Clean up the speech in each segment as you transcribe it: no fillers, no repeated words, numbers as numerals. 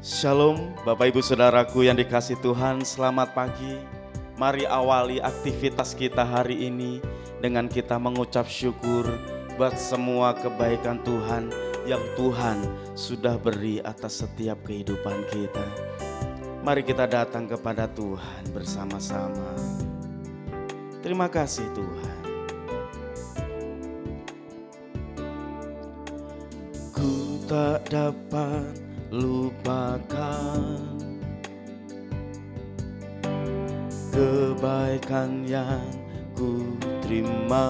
Shalom Bapak Ibu Saudaraku yang dikasihi Tuhan, selamat pagi. Mari awali aktivitas kita hari ini dengan kita mengucap syukur buat semua kebaikan Tuhan yang Tuhan sudah beri atas setiap kehidupan kita. Mari kita datang kepada Tuhan bersama-sama. Terima kasih Tuhan. Ku tak dapat lupakan kebaikan yang ku terima,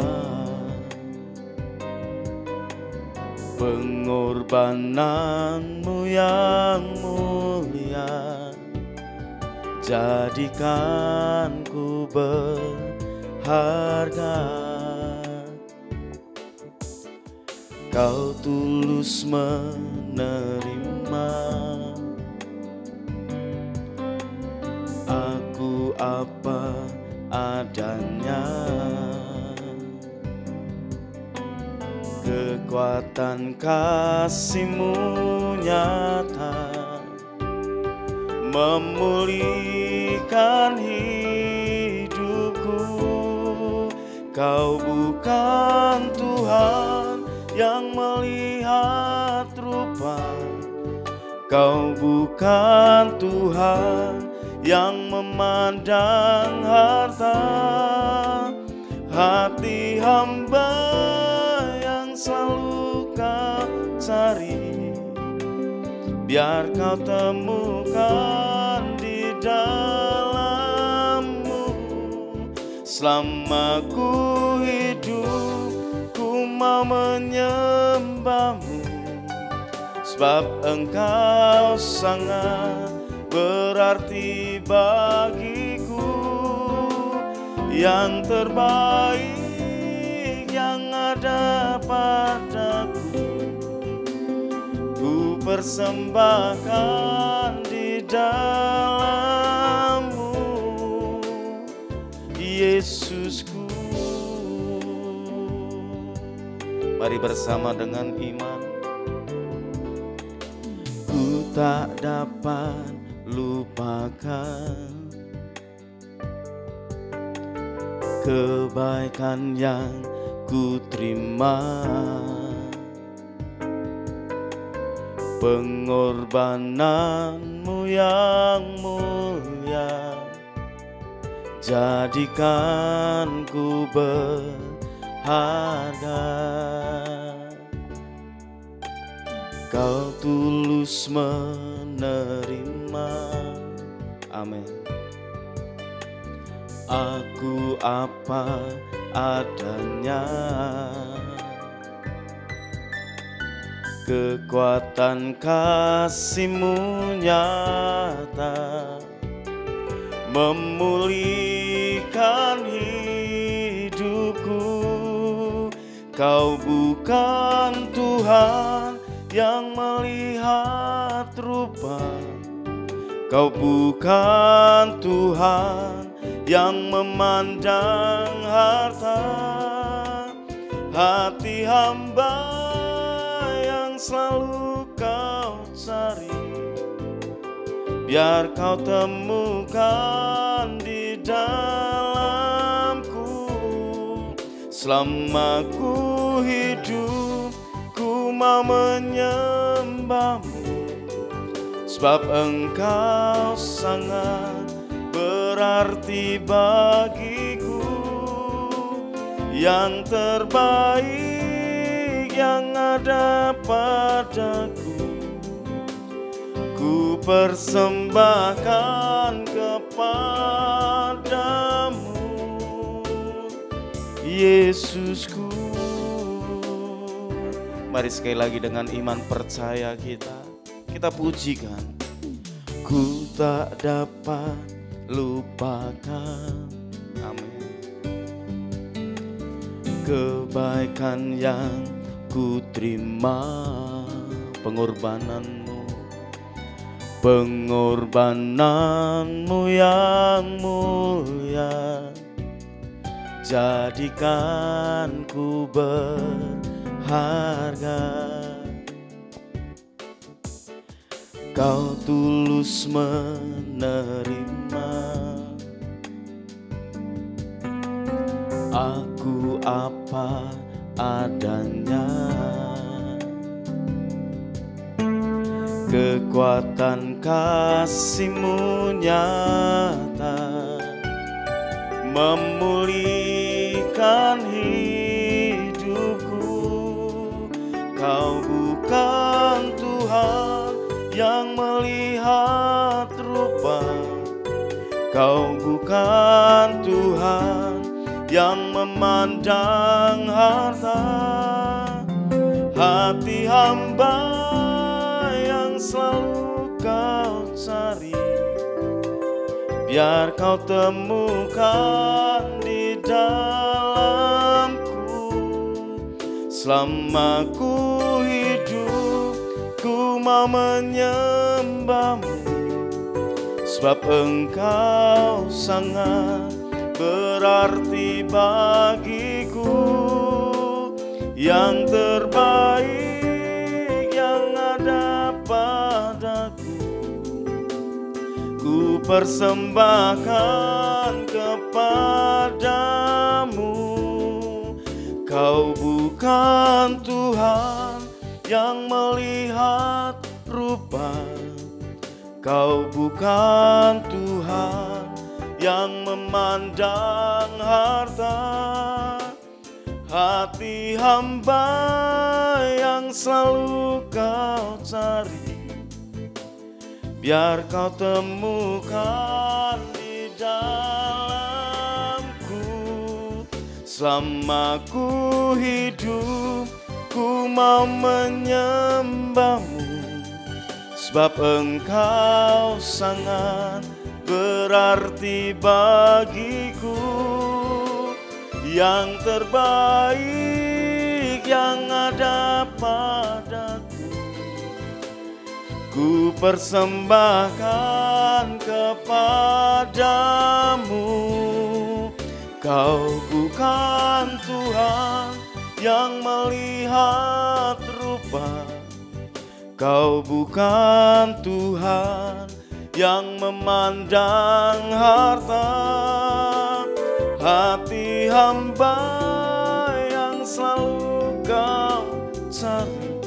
pengorbananmu yang mulia jadikan ku berharga. Kau tulus menerima aku apa adanya, kekuatan kasih-Mu nyata memulihkan hidupku. Kau bukan Tuhan yang melihat rupa, Kau bukan Tuhan yang memandang harta. Hati hamba yang selalu Kau cari, biar Kau temukan di dalam-Mu. Selama ku hidup, ku mau menyembah-Mu, sebab Engkau sangat berarti bagiku. Yang terbaik yang ada padaku, ku persembahkan di dalam-Mu, Yesusku. Mari bersama dengan iman. Ku tak dapat lupakan kebaikan yang ku terima, pengorbananmu yang mulia jadikan ku berharga. Kau tulus menerima, amin, aku apa adanya, kekuatan kasih-Mu nyata memulihkan hidupku. Kau bukan Tuhan yang melihat rupa, Kau bukan Tuhan yang memandang harta. Hati hamba yang selalu Kau cari, biar Kau temukan di dalamku. Selama ku hidup, ku mau menyembah-Mu, sebab Engkau sangat berarti bagiku. Yang terbaik yang ada padaku, ku persembahkan kepadamu, Yesusku. Mari sekali lagi dengan iman percaya kita pujikan. Ku tak dapat lupakan, amin, kebaikan yang ku terima, pengorbananmu yang mulia jadikan ku berharga. Kau tulus menerima aku apa adanya. Kekuatan kasih-Mu nyata memulihkan hidupku. Kau bukan Tuhan yang melihat rupa, Kau bukan Tuhan yang memandang harta. Hati hamba yang selalu Kau cari, biar Kau temukan di dalamku. Selama ku hidup, ku mau menyembah-Mu, sebab Engkau sangat berarti bagiku. Yang terbaik yang ada padaku, ku persembahkan kepadamu. Kau bukan Tuhan yang melihat rupa, Kau bukan Tuhan yang memandang harta. Hati hamba yang selalu Kau cari, biar Kau temukan di dalamku. Selama ku hidup, ku mau menyembah-Mu, sebab Engkau sangat berarti bagiku. Yang terbaik yang ada padaku, ku persembahkan kepadamu. Kau bukan Tuhan yang melihat rupa, Kau bukan Tuhan yang memandang harta. Hati hamba yang selalu Kau cari,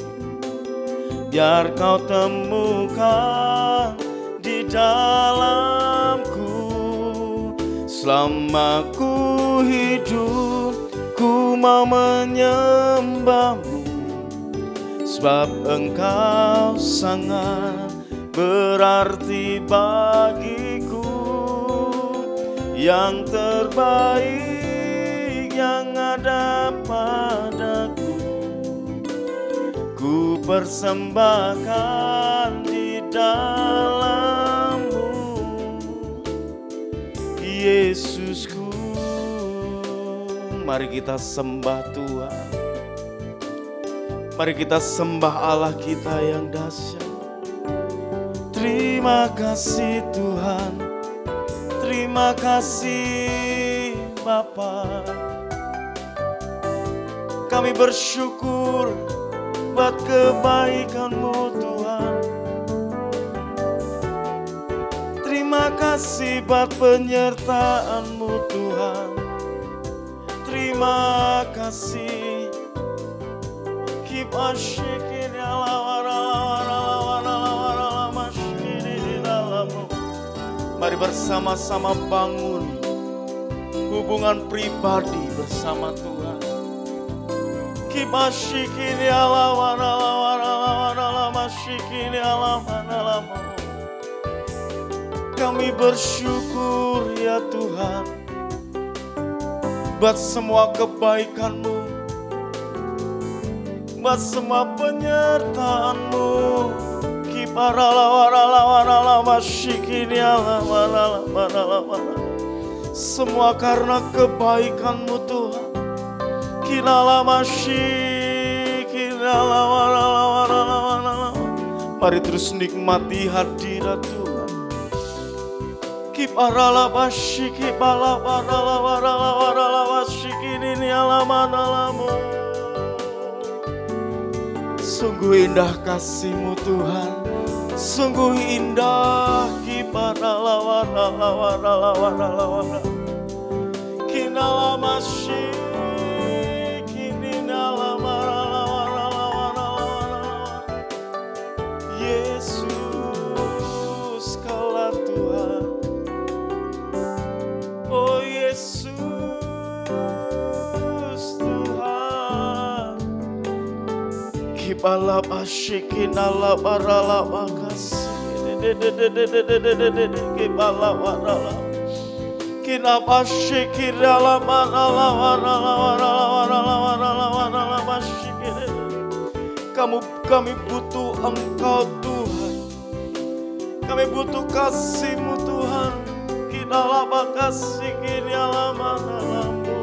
biar Kau temukan di dalamku. Selama ku hidup, ku mau menyembah-Mu, sebab Engkau sangat berarti bagiku. Yang terbaik yang ada padaku, ku persembahkan di dalam-Mu, Yesusku. Mari kita sembah Tuhan, mari kita sembah Allah kita yang dahsyat. Terima kasih Tuhan, terima kasih Bapa. Kami bersyukur buat kebaikan-Mu Tuhan. Terima kasih buat penyertaan-Mu Tuhan. Terima kasih. Keep on shaking ya Allah. Mari bersama-sama bangun hubungan pribadi bersama Tuhan. Keep on shaking ya Allah. Kami bersyukur ya Tuhan buat semua kebaikan-Mu, buat semua penyertaan-Mu. Semua karena kebaikan-Mu Tuhan. Mari terus nikmati hadirat Tuhan. Sungguh indah kasih-Mu Tuhan. Sungguh indah kibara lawara lawara lawara lawara kinala masih kini nalama lawara lawara lawara Yesus kaulah Tuhan. Oh Yesus Tuhan. Kibala bashikin ala barala bakas. Kibala barala. Kina bashikin ala barala barala barala barala barala bashikin. Kami butuh Engkau Tuhan. Kami butuh kasih-Mu Tuhan. Kina bakasikin ala manalamu.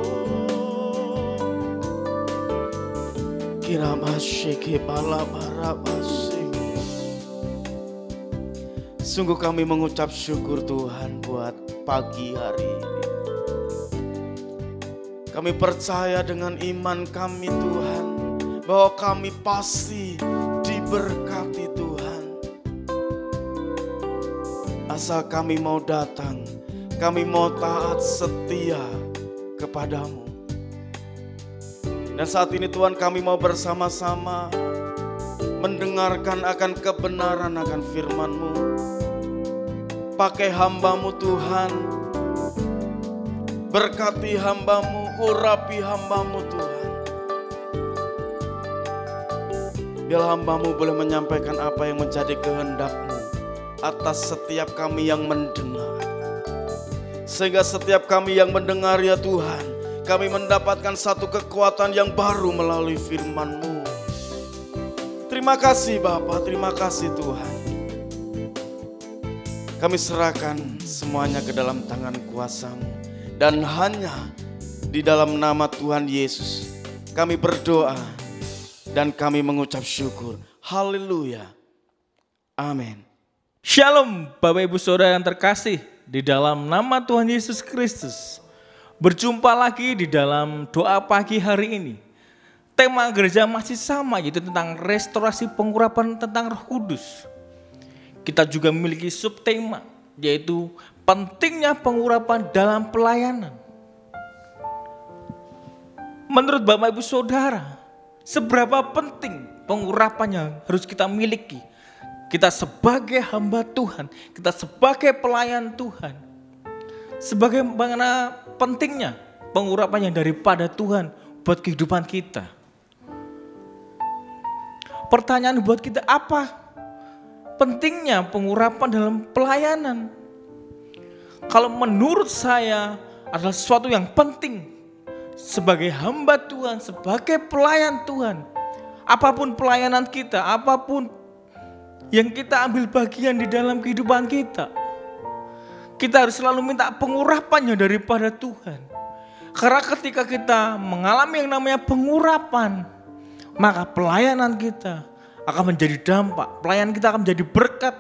Kina basyiki bala bara basik. Sungguh kami mengucap syukur Tuhan buat pagi hari ini. Kami percaya dengan iman kami Tuhan bahwa kami pasti diberkati Tuhan. Asal kami mau datang, kami mau taat setia kepadamu. Dan saat ini Tuhan kami mau bersama-sama mendengarkan akan kebenaran akan firman-Mu. Pakai hamba-Mu Tuhan, berkati hamba-Mu, urapi hamba-Mu Tuhan. Biar hamba-Mu boleh menyampaikan apa yang menjadi kehendak-Mu atas setiap kami yang mendengar. Sehingga setiap kami yang mendengar ya Tuhan, kami mendapatkan satu kekuatan yang baru melalui firman-Mu. Terima kasih Bapa, terima kasih Tuhan. Kami serahkan semuanya ke dalam tangan kuasa-Mu. Dan hanya di dalam nama Tuhan Yesus kami berdoa dan kami mengucap syukur. Haleluya. Amin. Shalom Bapak Ibu Saudara yang terkasih di dalam nama Tuhan Yesus Kristus. Berjumpa lagi di dalam doa pagi hari ini. Tema gereja masih sama, yaitu tentang restorasi pengurapan tentang Roh Kudus. Kita juga memiliki subtema, yaitu pentingnya pengurapan dalam pelayanan. Menurut Bapak Ibu Saudara, seberapa penting pengurapan yang harus kita miliki? Kita sebagai hamba Tuhan, kita sebagai pelayan Tuhan. Sebagaimana pentingnya pengurapan yang daripada Tuhan buat kehidupan kita. Pertanyaan buat kita, apa pentingnya pengurapan dalam pelayanan? Kalau menurut saya adalah sesuatu yang penting sebagai hamba Tuhan, sebagai pelayan Tuhan. Apapun pelayanan kita, apapun yang kita ambil bagian di dalam kehidupan kita, kita harus selalu minta pengurapannya daripada Tuhan. Karena ketika kita mengalami yang namanya pengurapan, maka pelayanan kita akan menjadi dampak. Pelayanan kita akan menjadi berkat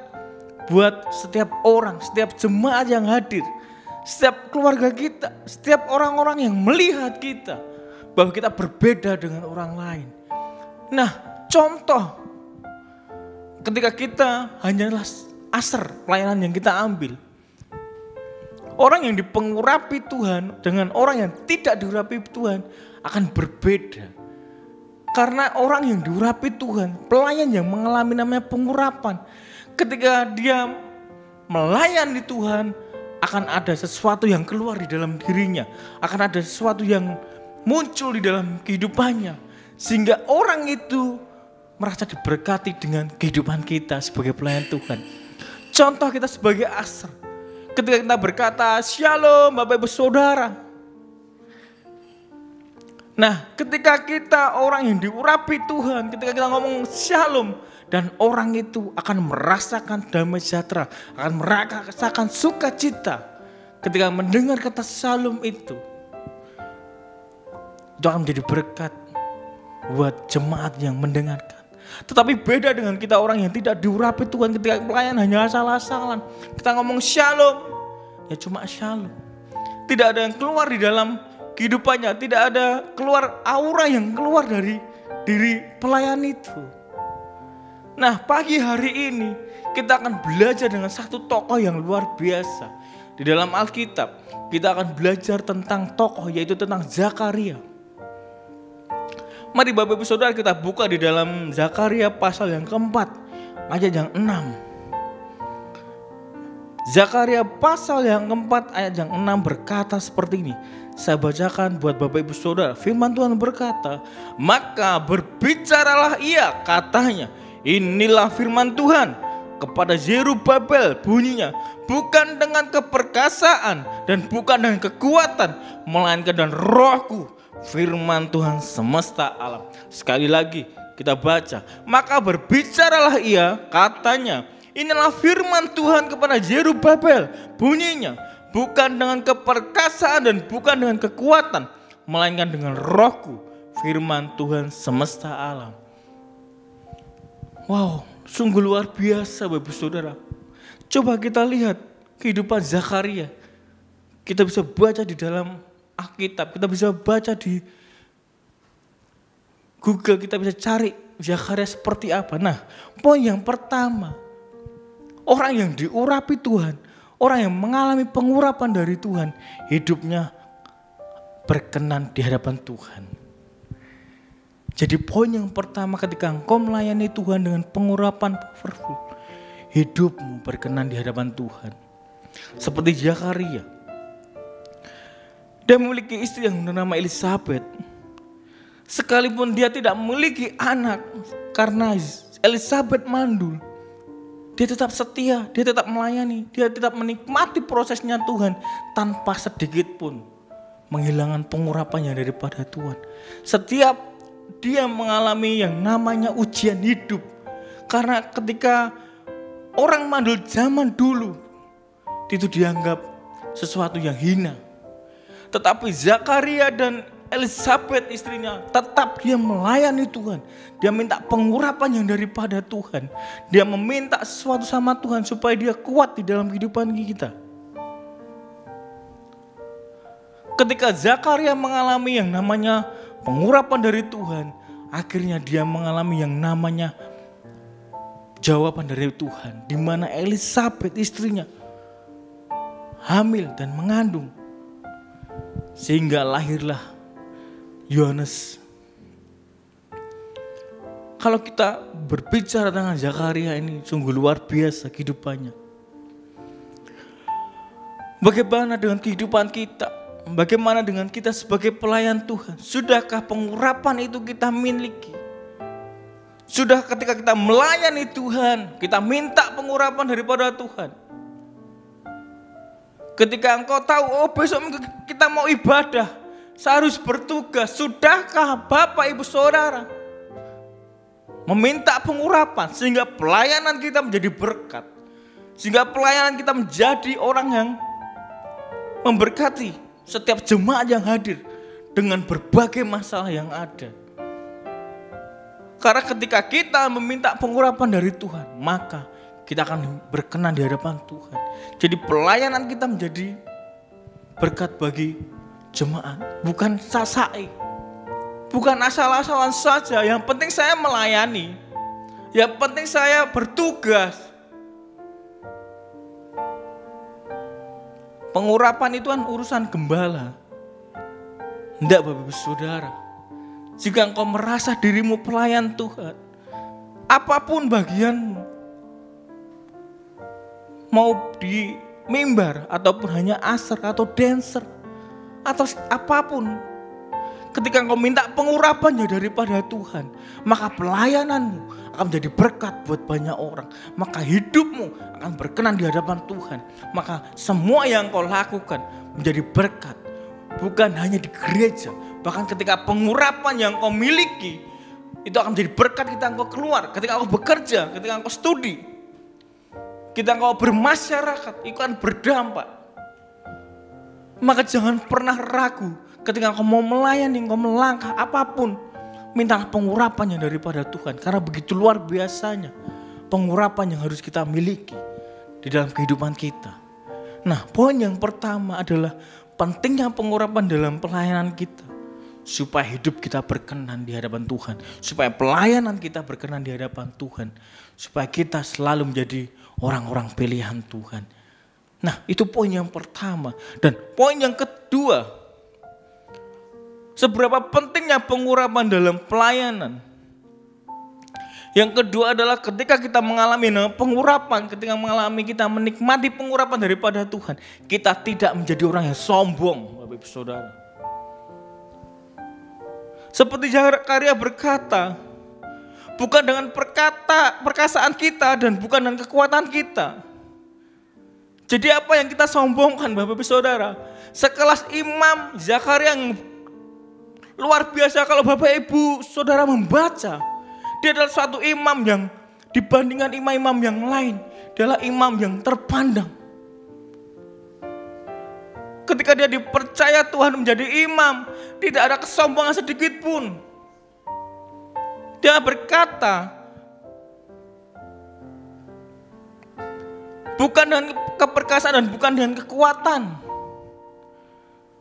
buat setiap orang, setiap jemaat yang hadir, setiap keluarga kita, setiap orang-orang yang melihat kita, bahwa kita berbeda dengan orang lain. Nah, contoh ketika kita hanyalah asar pelayanan yang kita ambil. Orang yang dipengurapi Tuhan dengan orang yang tidak diurapi Tuhan akan berbeda. Karena orang yang diurapi Tuhan, pelayan yang mengalami namanya pengurapan, ketika dia melayani Tuhan, akan ada sesuatu yang keluar di dalam dirinya, akan ada sesuatu yang muncul di dalam kehidupannya, sehingga orang itu merasa diberkati dengan kehidupan kita sebagai pelayan Tuhan. Contoh kita sebagai asar, ketika kita berkata shalom Bapak Ibu Saudara. Nah, ketika kita orang yang diurapi Tuhan, ketika kita ngomong shalom, dan orang itu akan merasakan damai sejahtera, akan merasakan sukacita ketika mendengar kata shalom itu akan menjadi berkat buat jemaat yang mendengarkan. Tetapi beda dengan kita orang yang tidak diurapi Tuhan, ketika pelayan hanya asal-asalan. Kita ngomong shalom, ya cuma shalom. Tidak ada yang keluar di dalam kehidupannya, tidak ada keluar aura yang keluar dari diri pelayan itu. Nah, pagi hari ini kita akan belajar dengan satu tokoh yang luar biasa. Di dalam Alkitab kita akan belajar tentang tokoh, yaitu tentang Zakaria. Mari Bapak Ibu Saudara kita buka di dalam Zakaria pasal yang keempat, ayat yang 6. Zakaria pasal yang keempat ayat yang 6 berkata seperti ini. Saya bacakan buat Bapak Ibu Saudara. Firman Tuhan berkata, maka berbicaralah ia, katanya, inilah firman Tuhan kepada Zerubabel, bunyinya, bukan dengan keperkasaan dan bukan dengan kekuatan, melainkan dengan rohku, firman Tuhan semesta alam. Sekali lagi kita baca, maka berbicaralah ia, katanya, inilah firman Tuhan kepada Zerubabel, bunyinya, bukan dengan keperkasaan dan bukan dengan kekuatan, melainkan dengan rohku, firman Tuhan semesta alam. Wow, sungguh luar biasa Bapak Ibu Saudara. Coba kita lihat kehidupan Zakaria. Kita bisa baca di dalam Alkitab, kita bisa baca di Google, kita bisa cari Zakaria seperti apa. Nah, poin yang pertama, orang yang diurapi Tuhan, orang yang mengalami pengurapan dari Tuhan, hidupnya berkenan di hadapan Tuhan. Jadi poin yang pertama ketika engkau melayani Tuhan dengan pengurapan powerful, hidupmu berkenan di hadapan Tuhan. Seperti Zakaria. Dia memiliki istri yang bernama Elisabeth. Sekalipun dia tidak memiliki anak karena Elisabeth mandul, dia tetap setia, dia tetap melayani, dia tetap menikmati prosesnya Tuhan tanpa sedikit pun menghilangkan pengurapannya daripada Tuhan. Setiap dia mengalami yang namanya ujian hidup. Karena ketika orang mandul zaman dulu itu dianggap sesuatu yang hina. Tetapi Zakaria dan Elisabeth istrinya tetap dia melayani Tuhan. Dia minta pengurapan yang daripada Tuhan. Dia meminta sesuatu sama Tuhan supaya dia kuat di dalam kehidupan kita. Ketika Zakaria mengalami yang namanya pengurapan dari Tuhan, akhirnya dia mengalami yang namanya jawaban dari Tuhan, di mana Elisabeth istrinya hamil dan mengandung, sehingga lahirlah Yohanes. Kalau kita berbicara tentang Zakaria ini sungguh luar biasa kehidupannya. Bagaimana dengan kehidupan kita? Bagaimana dengan kita sebagai pelayan Tuhan? Sudahkah pengurapan itu kita miliki? Sudah ketika kita melayani Tuhan, kita minta pengurapan daripada Tuhan. Ketika engkau tahu, oh besok kita mau ibadah, saya harus bertugas. Sudahkah Bapak Ibu Saudara meminta pengurapan sehingga pelayanan kita menjadi berkat? Sehingga pelayanan kita menjadi orang yang memberkati setiap jemaat yang hadir dengan berbagai masalah yang ada. Karena ketika kita meminta pengurapan dari Tuhan, maka kita akan berkenan di hadapan Tuhan. Jadi pelayanan kita menjadi berkat bagi jemaat, bukan sasai, bukan asal-asalan saja. Yang penting saya melayani, yang penting saya bertugas. Pengurapan itu kan urusan gembala. Tidak Bapak Ibu Saudara. Jika engkau merasa dirimu pelayan Tuhan, apapun bagianmu, mau di mimbar ataupun hanya asar atau dancer atau apapun, ketika engkau minta pengurapannya daripada Tuhan, maka pelayananmu akan menjadi berkat buat banyak orang. Maka hidupmu akan berkenan di hadapan Tuhan. Maka semua yang kau lakukan menjadi berkat. Bukan hanya di gereja, bahkan ketika pengurapan yang kau miliki itu akan menjadi berkat ketika engkau keluar, ketika engkau bekerja, ketika engkau studi, ketika engkau bermasyarakat, itu akan berdampak. Maka jangan pernah ragu ketika engkau mau melayani, engkau melangkah apapun, minta pengurapannya daripada Tuhan. Karena begitu luar biasanya pengurapan yang harus kita miliki di dalam kehidupan kita. Nah, poin yang pertama adalah pentingnya pengurapan dalam pelayanan kita. supaya hidup kita berkenan di hadapan Tuhan, supaya pelayanan kita berkenan di hadapan Tuhan, supaya kita selalu menjadi orang-orang pilihan Tuhan. Nah, itu poin yang pertama. Dan poin yang kedua, seberapa pentingnya pengurapan dalam pelayanan. Yang kedua adalah ketika kita mengalami pengurapan, ketika kita menikmati pengurapan daripada Tuhan, kita tidak menjadi orang yang sombong, Bapak Ibu Saudara. Seperti Zakaria berkata, bukan dengan perkasaan kita dan bukan dengan kekuatan kita. Jadi apa yang kita sombongkan, Bapak Ibu Saudara? Sekelas Imam Zakaria yang luar biasa, kalau Bapak Ibu Saudara membaca, dia adalah suatu imam yang dibandingkan imam-imam yang lain, dia adalah imam yang terpandang. Ketika dia dipercaya Tuhan menjadi imam, tidak ada kesombongan sedikit pun. Dia berkata, bukan dengan keperkasaan dan bukan dengan kekuatan.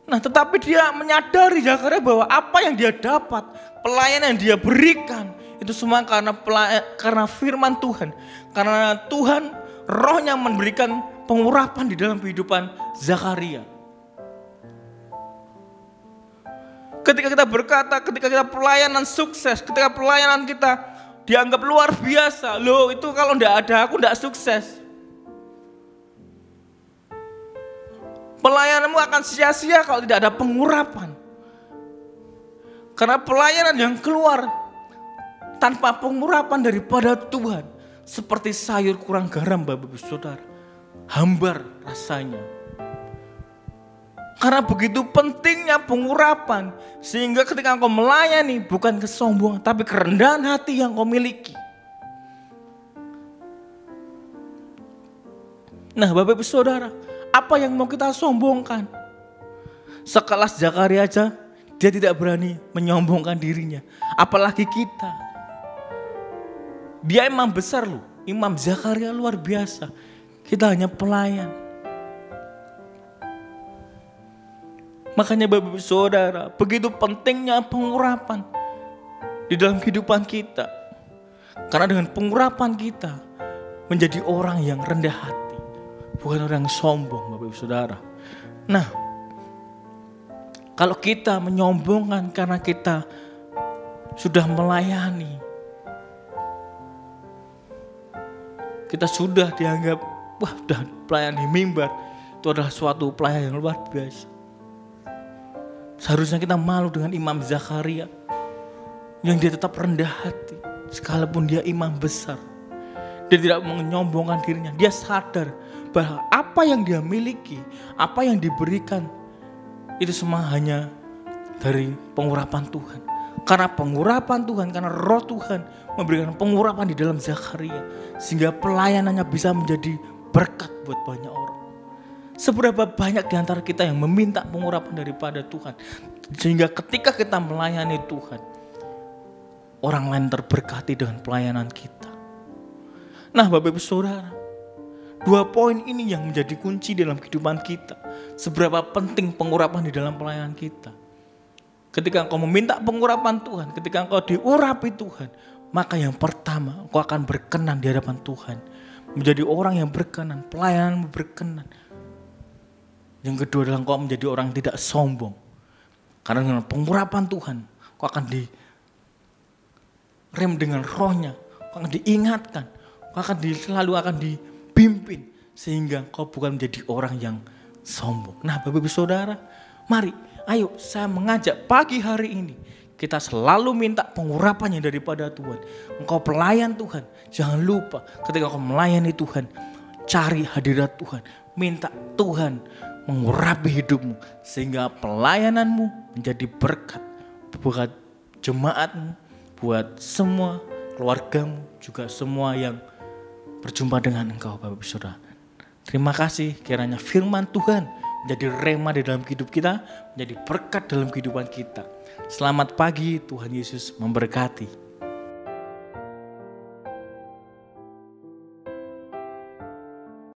Nah, tetapi dia menyadari Zakaria bahwa apa yang dia dapat, pelayanan yang dia berikan, itu semua karena firman Tuhan. Karena Tuhan rohnya memberikan pengurapan di dalam kehidupan Zakaria. Ketika kita berkata, ketika kita pelayanan sukses, ketika pelayanan kita dianggap luar biasa, loh itu kalau enggak ada aku enggak sukses. Pelayananmu akan sia-sia kalau tidak ada pengurapan. Karena pelayanan yang keluar tanpa pengurapan daripada Tuhan, seperti sayur kurang garam, Bapak Ibu Saudara, hambar rasanya. Karena begitu pentingnya pengurapan, sehingga ketika engkau melayani bukan kesombongan, tapi kerendahan hati yang kau miliki. Nah, Bapak Ibu Saudara, apa yang mau kita sombongkan? Sekelas Zakaria aja, dia tidak berani menyombongkan dirinya, apalagi kita. Dia imam besar loh, Imam Zakaria luar biasa. Kita hanya pelayan. Makanya Bapak Ibu Saudara, begitu pentingnya pengurapan di dalam kehidupan kita. Karena dengan pengurapan kita menjadi orang yang rendah hati, bukan orang yang sombong, Bapak Ibu Saudara. Nah, kalau kita menyombongkan karena kita sudah melayani, kita sudah dianggap, wah udah pelayan di mimbar, itu adalah suatu pelayan yang luar biasa. Seharusnya kita malu dengan Imam Zakaria, yang dia tetap rendah hati, sekalipun dia imam besar. Dia tidak menyombongkan dirinya, dia sadar bahwa apa yang dia miliki, apa yang diberikan, itu semua hanya dari pengurapan Tuhan. Karena pengurapan Tuhan, karena roh Tuhan memberikan pengurapan di dalam Zakaria, sehingga pelayanannya bisa menjadi berkat buat banyak orang. Seberapa banyak di antara kita yang meminta pengurapan daripada Tuhan, sehingga ketika kita melayani Tuhan, orang lain terberkati dengan pelayanan kita. Nah, Bapak Ibu Saudara, dua poin ini yang menjadi kunci dalam kehidupan kita. Seberapa penting pengurapan di dalam pelayanan kita. Ketika engkau meminta pengurapan Tuhan, ketika engkau diurapi Tuhan, maka yang pertama engkau akan berkenan di hadapan Tuhan. Menjadi orang yang berkenan, pelayananmu berkenan. Yang kedua adalah engkau menjadi orang yang tidak sombong. Karena dengan pengurapan Tuhan, engkau akan direm dengan rohnya, engkau akan diingatkan, engkau selalu akan dipimpin. Sehingga engkau bukan menjadi orang yang sombong. Nah, Bapak Ibu Saudara, mari ayo saya mengajak pagi hari ini kita selalu minta pengurapannya daripada Tuhan. Engkau pelayan Tuhan, jangan lupa ketika engkau melayani Tuhan, cari hadirat Tuhan. Minta Tuhan mengurapi hidupmu sehingga pelayananmu menjadi berkat buat jemaatmu, buat semua keluargamu, juga semua yang berjumpa dengan engkau, Bapak Ibu Saudara. Terima kasih kiranya firman Tuhan menjadi rema di dalam hidup kita, menjadi berkat dalam kehidupan kita. Selamat pagi, Tuhan Yesus memberkati.